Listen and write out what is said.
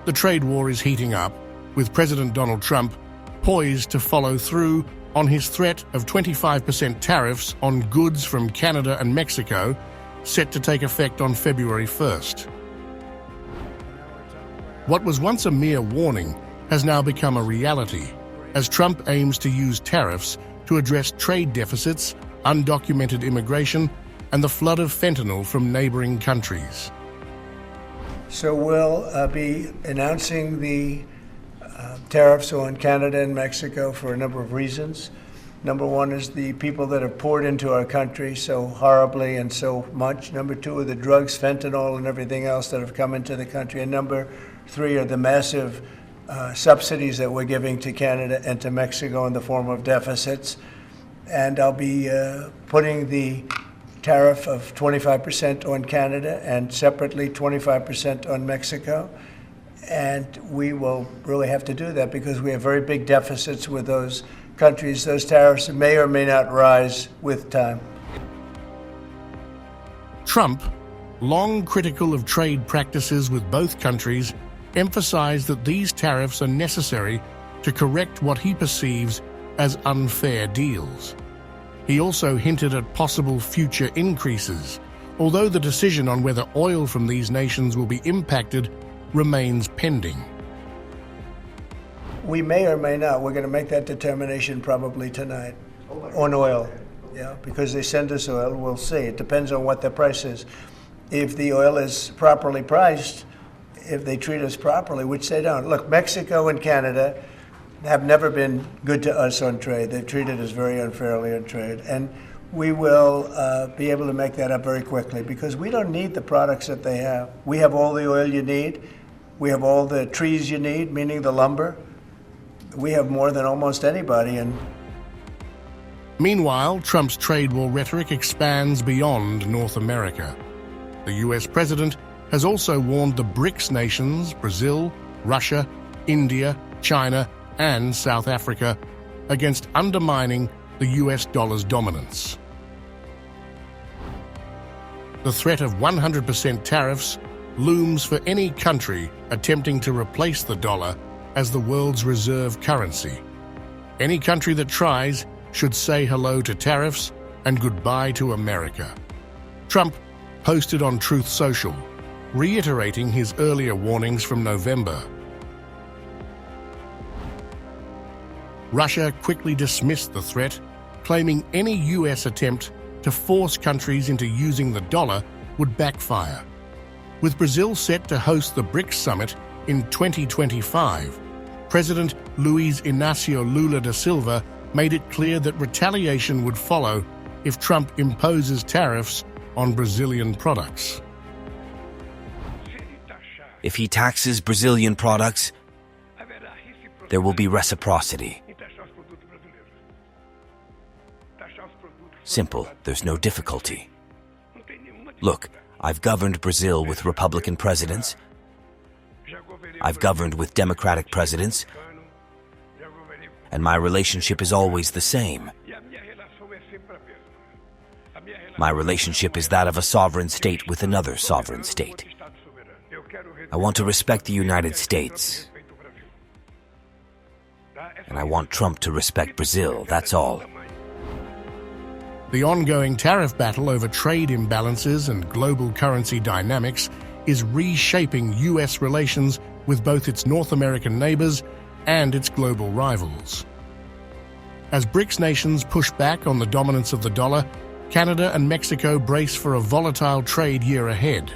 The trade war is heating up, with President Donald Trump poised to follow through on his threat of 25% tariffs on goods from Canada and Mexico, set to take effect on February 1st. What was once a mere warning has now become a reality, as Trump aims to use tariffs to address trade deficits, undocumented immigration, and the flood of fentanyl from neighboring countries. So we'll be announcing the tariffs on Canada and Mexico for a number of reasons. Number one is the people that have poured into our country so horribly and so much. Number two are the drugs, fentanyl, and everything else that have come into the country. And number three are the massive subsidies that we're giving to Canada and to Mexico in the form of deficits. And I'll be putting the tariff of 25% on Canada and separately 25% on Mexico. And we will really have to do that because we have very big deficits with those countries. Those tariffs may or may not rise with time. Trump, long critical of trade practices with both countries, emphasized that these tariffs are necessary to correct what he perceives as unfair deals. He also hinted at possible future increases, although the decision on whether oil from these nations will be impacted remains pending. We may or may not. We're going to make that determination probably tonight on oil. Yeah, because they send us oil, we'll see. It depends on what the price is. If the oil is properly priced, if they treat us properly, which they don't. Look, Mexico and Canada have never been good to us on trade. They've treated us very unfairly on trade. And we will be able to make that up very quickly because we don't need the products that they have. We have all the oil you need. We have all the trees you need, meaning the lumber. We have more than almost anybody. And meanwhile, Trump's trade war rhetoric expands beyond North America. The US president has also warned the BRICS nations, Brazil, Russia, India, China, and South Africa, against undermining the US dollar's dominance. The threat of 100% tariffs looms for any country attempting to replace the dollar as the world's reserve currency. Any country that tries should say hello to tariffs and goodbye to America. Trump posted on Truth Social, reiterating his earlier warnings from November. Russia quickly dismissed the threat, claiming any US attempt to force countries into using the dollar would backfire. With Brazil set to host the BRICS summit in 2025, President Luiz Inácio Lula da Silva made it clear that retaliation would follow if Trump imposes tariffs on Brazilian products. If he taxes Brazilian products, there will be reciprocity. Simple, there's no difficulty. Look, I've governed Brazil with Republican presidents. I've governed with Democratic presidents. And my relationship is always the same. My relationship is that of a sovereign state with another sovereign state. I want to respect the United States. And I want Trump to respect Brazil, that's all. The ongoing tariff battle over trade imbalances and global currency dynamics is reshaping US relations with both its North American neighbors and its global rivals. As BRICS nations push back on the dominance of the dollar, Canada and Mexico brace for a volatile trade year ahead.